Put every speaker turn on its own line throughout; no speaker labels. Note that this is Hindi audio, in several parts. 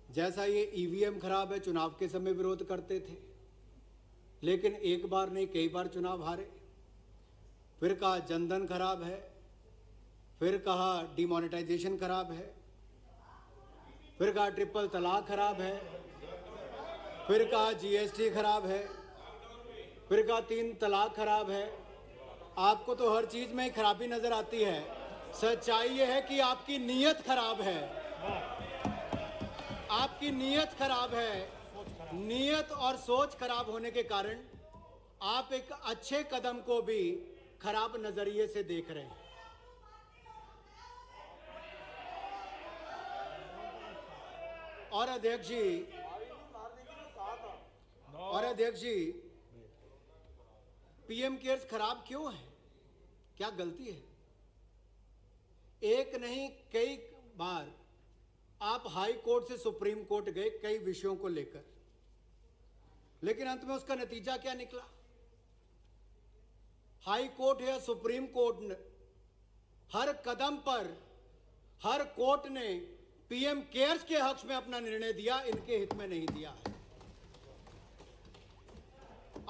जैसा ये ईवीएम खराब है, चुनाव के समय विरोध करते थे, लेकिन एक बार नहीं कई बार चुनाव हारे। फिर कहा जनधन खराब है, फिर कहा डिमोनेटाइजेशन खराब है, फिर कहा ट्रिपल तलाक खराब है, फिर कहा जीएसटी खराब है, फिर कहा 3 तलाक खराब है। आपको तो हर चीज में खराबी नजर आती है। सच्चाई ये है कि आपकी नीयत खराब है, आपकी नीयत खराब है। नीयत और सोच खराब होने के कारण आप एक अच्छे कदम को भी खराब नजरिए से देख रहे हैं। और अध्यक्ष जी, पीएम केयर्स खराब क्यों है? क्या गलती है? एक नहीं कई बार आप हाई कोर्ट से सुप्रीम कोर्ट गए कई विषयों को लेकर, लेकिन अंत में उसका नतीजा क्या निकला? हाई कोर्ट या सुप्रीम कोर्ट ने हर कदम पर हर कोर्ट ने पीएम केयर्स के हक में अपना निर्णय दिया, इनके हित में नहीं दिया है।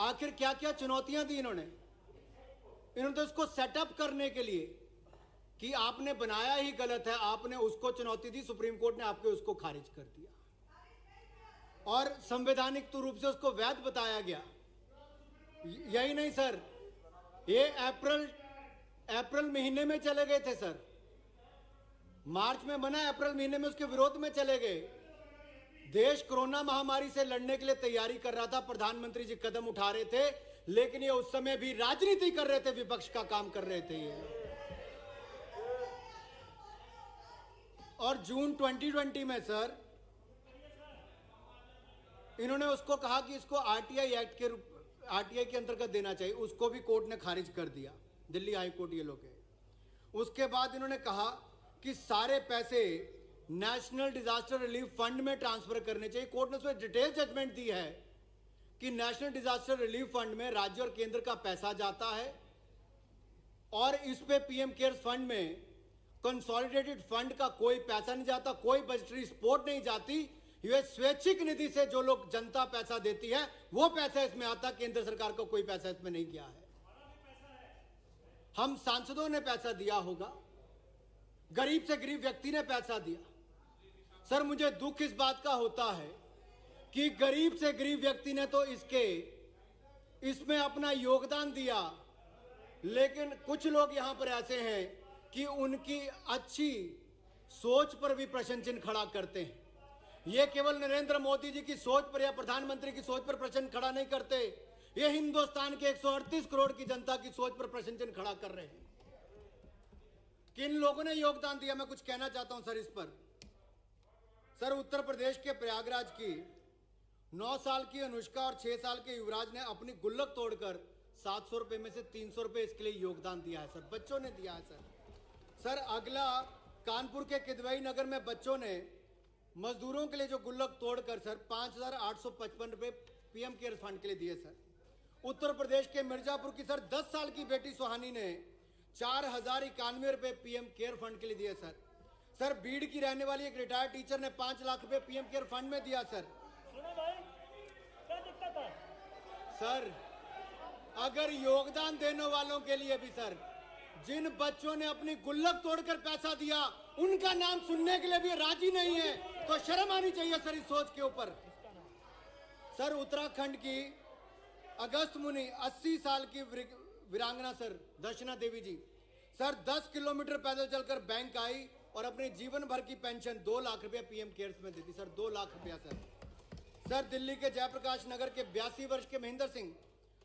आखिर क्या क्या चुनौतियां दी इन्होंने तो इसको सेटअप करने के लिए कि आपने बनाया ही गलत है, आपने उसको चुनौती दी, सुप्रीम कोर्ट ने आपके उसको खारिज कर दिया और संवैधानिक रूप से उसको वैध बताया गया। यही नहीं सर, ये अप्रैल महीने में चले गए थे सर, मार्च में बना, अप्रैल महीने में उसके विरोध में चले गए। देश कोरोना महामारी से लड़ने के लिए तैयारी कर रहा था, प्रधानमंत्री जी कदम उठा रहे थे, लेकिन ये उस समय भी राजनीति कर रहे थे, विपक्ष का काम कर रहे थे ये। और जून 2020 में सर इन्होंने उसको कहा कि इसको आरटीआई के अंतर्गत देना चाहिए, उसको भी कोर्ट ने खारिज कर दिया, दिल्ली हाई कोर्ट ये लोग है। उसके बाद इन्होंने कहा कि सारे पैसे नेशनल डिजास्टर रिलीफ फंड में ट्रांसफर करने चाहिए। कोर्ट ने उसमें डिटेल जजमेंट दी है कि नेशनल डिजास्टर रिलीफ फंड में राज्य और केंद्र का पैसा जाता है और इस पे पीएम केयर्स फंड में कंसोलिडेटेड फंड का कोई पैसा नहीं जाता, कोई बजटरी सपोर्ट नहीं जाती। ये स्वैच्छिक निधि से जो लोग जनता पैसा देती है वो पैसा इसमें आता, केंद्र सरकार को कोई पैसा इसमें नहीं गया है। हम सांसदों ने पैसा दिया होगा, गरीब से गरीब व्यक्ति ने पैसा दिया। सर मुझे दुख इस बात का होता है कि गरीब से गरीब व्यक्ति ने तो इसमें अपना योगदान दिया, लेकिन कुछ लोग यहां पर ऐसे हैं कि उनकी अच्छी सोच पर भी प्रश्न चिन्ह खड़ा करते हैं। ये केवल नरेंद्र मोदी जी की सोच पर या प्रधानमंत्री की सोच पर प्रश्न खड़ा नहीं करते, ये हिंदुस्तान के 138 करोड़ की जनता की सोच पर प्रश्न चिन्ह खड़ा कर रहे हैं। किन लोगों ने योगदान दिया, मैं कुछ कहना चाहता हूं सर इस पर। सर उत्तर प्रदेश के प्रयागराज की 9 साल की अनुष्का और 6 साल के युवराज ने अपनी गुल्लक तोड़कर 700 रुपए में से 300 रुपए इसके लिए योगदान दिया है सर, बच्चों ने दिया है सर। अगला कानपुर के किदवई नगर में बच्चों ने मजदूरों के लिए जो गुल्लक तोड़कर सर 5,855 रुपए पीएम केयर्स फंड के लिए दिए सर। उत्तर प्रदेश के मिर्जापुर की सर 10 साल की बेटी सुहानी ने 4,091 रुपए पीएम केयर फंड के लिए दिए सर। बीड़ की रहने वाली एक रिटायर्ड टीचर ने 5 लाख रुपए पीएम केयर फंड में दिया सर।
सुनो भाई, क्या दिक्कत है?
सर अगर योगदान देने वालों के लिए भी सर, जिन बच्चों ने अपनी गुल्लक तोड़कर पैसा दिया उनका नाम सुनने के लिए भी राजी नहीं है, तो शर्म आनी चाहिए सर इस सोच के ऊपर। सर उत्तराखंड की अगस्त मुनि 80 साल की वीरांगना सर दर्शना देवी जी सर 10 किलोमीटर पैदल चलकर बैंक आई और अपने जीवन भर की पेंशन 2 लाख रुपया पीएम केयर्स में देती सर, 2 लाख रुपया सर। दिल्ली के जयप्रकाश नगर के 82 वर्ष के महेंद्र सिंह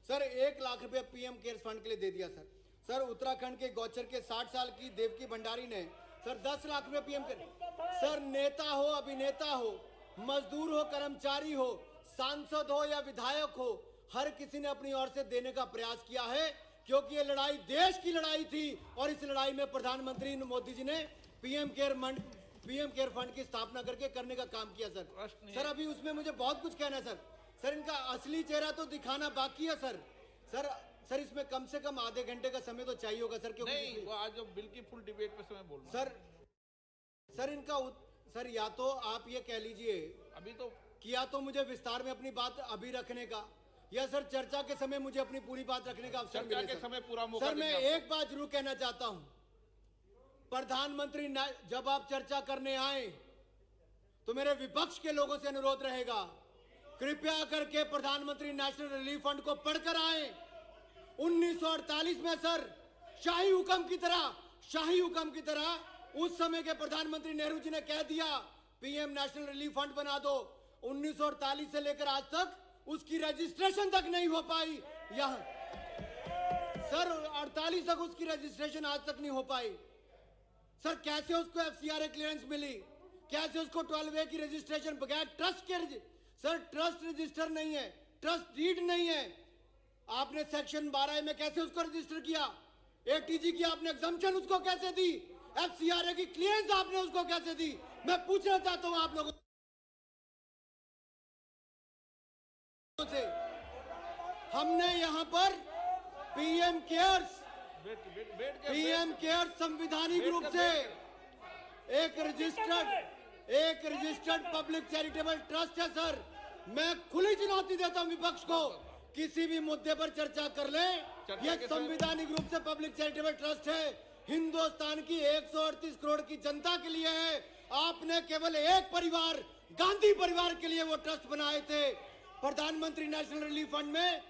सर 1 लाख रुपया पीएम केयर्स फंड के लिए दे दिया सर। उत्तराखंड के गौचर के 60 साल की देवकी भंडारी ने सर 10 लाख रुपया पीएम केयर। सर नेता हो, अभिनेता हो, मजदूर हो, कर्मचारी हो, सांसद हो या विधायक हो, हर किसी ने अपनी ओर से देने का प्रयास किया है, क्योंकि ये लड़ाई देश की लड़ाई थी और इस लड़ाई में प्रधानमंत्री मोदी जी ने पीएम केयर फंड की स्थापना करने का काम किया सर। अभी उसमें मुझे बहुत कुछ कहना है सर इनका असली चेहरा तो दिखाना बाकी है सर इसमें कम से कम आधे घंटे का समय तो चाहिए होगा सर, क्योंकि
नहीं वो आज जो बिल की फुल डिबेट पे समय बोलना
सर इनका सर या तो आप ये कह लीजिए
अभी तो
किया तो मुझे विस्तार में अपनी बात अभी रखने का, या सर चर्चा के समय मुझे अपनी पूरी बात रखने का अवसर
चर्चा
मिले
के
सर।
समय पूरा मौका
सर मैं
देंगे आपको।
एक बात जरूर कहना चाहता हूं, प्रधानमंत्री जब आप चर्चा करने आए तो मेरे विपक्ष के लोगों से अनुरोध रहेगा, कृपया करके प्रधानमंत्री नेशनल रिलीफ फंड को पढ़कर आए। 1948 में सर शाही हुक्म की तरह उस समय के प्रधानमंत्री नेहरू जी ने कह दिया पीएम नेशनल रिलीफ फंड बना दो। 1948 से लेकर आज तक उसकी रजिस्ट्रेशन तक नहीं हो पाई। यहां सर 48 तक उसकी रजिस्ट्रेशन आज तक नहीं हो पाई। सर कैसे उसको एफसीआरए क्लियरेंस मिली, कैसे उसको 12A की रजिस्ट्रेशन बगैर ट्रस्ट के, सर ट्रस्ट रजिस्टर नहीं है, ट्रस्ट डीड नहीं है। आपने सेक्शन 12A में कैसे उसको रजिस्टर किया, एटीजी की आपने एग्जम्पशन उसको कैसे दी, एफसीआरए की क्लियरेंस आपने उसको कैसे दी। मैं पूछना चाहता हूं आप लोगों से, हमने यहां पर पीएम केयर्स संविधानिक रूप से एक रजिस्टर्ड पब्लिक चैरिटेबल ट्रस्ट है सर। मैं खुली चुनौती देता हूं विपक्ष को, किसी भी मुद्दे पर चर्चा कर ले। यह संविधानिक रूप से पब्लिक चैरिटेबल ट्रस्ट है, हिंदुस्तान की 138 करोड़ की जनता के लिए है। आपने केवल एक परिवार, गांधी परिवार के लिए वो ट्रस्ट बनाए थे। प्रधानमंत्री नेशनल रिलीफ फंड में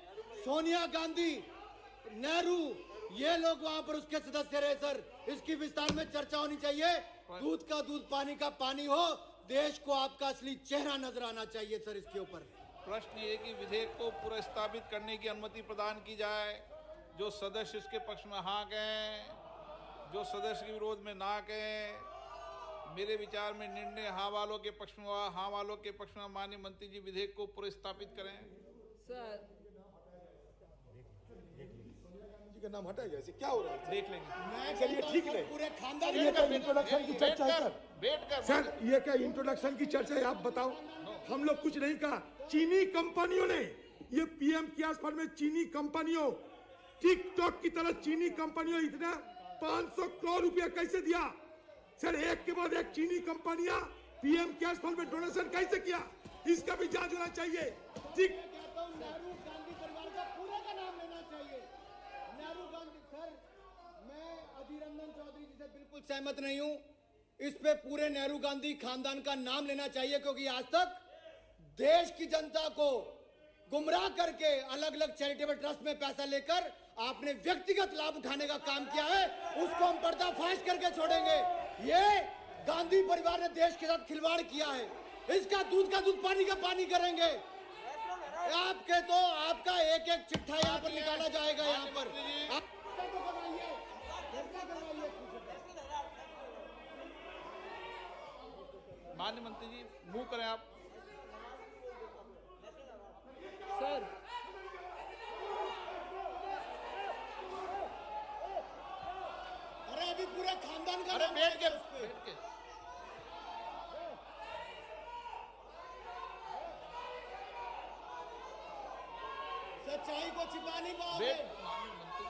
सोनिया गांधी, नेहरू, ये लोग वहां पर उसके सदस्य रहे सर। इसकी विस्तार में चर्चा होनी चाहिए। दूध का दूध, पानी का पानी हो, देश को आपका असली चेहरा नजर आना चाहिए सर। इसके ऊपर
प्रश्न ये कि विधेयक को पुनर्स्थापित करने की अनुमति प्रदान की जाए। जो सदस्य इसके पक्ष में हाँ कहें, जो सदस्य के विरोध में ना कहें। मेरे विचार में निर्णय हाँ वालों के पक्ष में हुआ। हाँ वालों के पक्ष में माननीय मंत्री जी विधेयक को पुनर्स्थापित करें।
सर
का नाम हटाइए, ऐसे क्या हो रहा है?
देख लेंगे।
चलिए ठीक है,
पूरे खानदान
ये क्या इंट्रोडक्शन की चर्चा है सर?
बैठकर
सर ये क्या इंट्रोडक्शन की चर्चा है? आप बताओ। हम लोग कुछ नहीं कहा। चीनी कंपनियों ने ये पीएम केयर्स फंड में चीनी कंपनियों, टिकटॉक की तरह चीनी कंपनियों इतना 500 करोड़ रुपया कैसे दिया? सर एक के बाद एक चीनी कंपनियां पीएम केयर्स फंड में डोनेशन कैसे किया? इसका भी जांच होना चाहिए। ठीक,
नेहरू गांधी परिवार का पूरे का नाम लेना चाहिए। नेहरू गांधी सर, मैं अधीर रंजन चौधरी जी से बिल्कुल सहमत नहीं हूं। इस पे पूरे नेहरू गांधी खानदान का नाम लेना चाहिए, क्योंकि आज तक देश की जनता को गुमराह करके अलग अलग चैरिटेबल ट्रस्ट में पैसा लेकर आपने व्यक्तिगत लाभ उठाने का काम किया है। उसको हम पर्दाफाश करके छोड़ेंगे। ये गांधी परिवार ने देश के साथ खिलवाड़ किया है। इसका दूध का दूध, पानी का पानी करेंगे। आपके तो आपका एक एक चिट्ठा यहाँ पर निकाला जाएगा। यहाँ पर
माननीय मंत्री जी मूव करें आप।
सर
अरे अभी पूरे खानदान का
अरे
नाम
बैठ के
आएगा उस पे।
बैठ के
सच्चाई को छिपा नहीं पाओगे।
बैठ माननीय मंत्री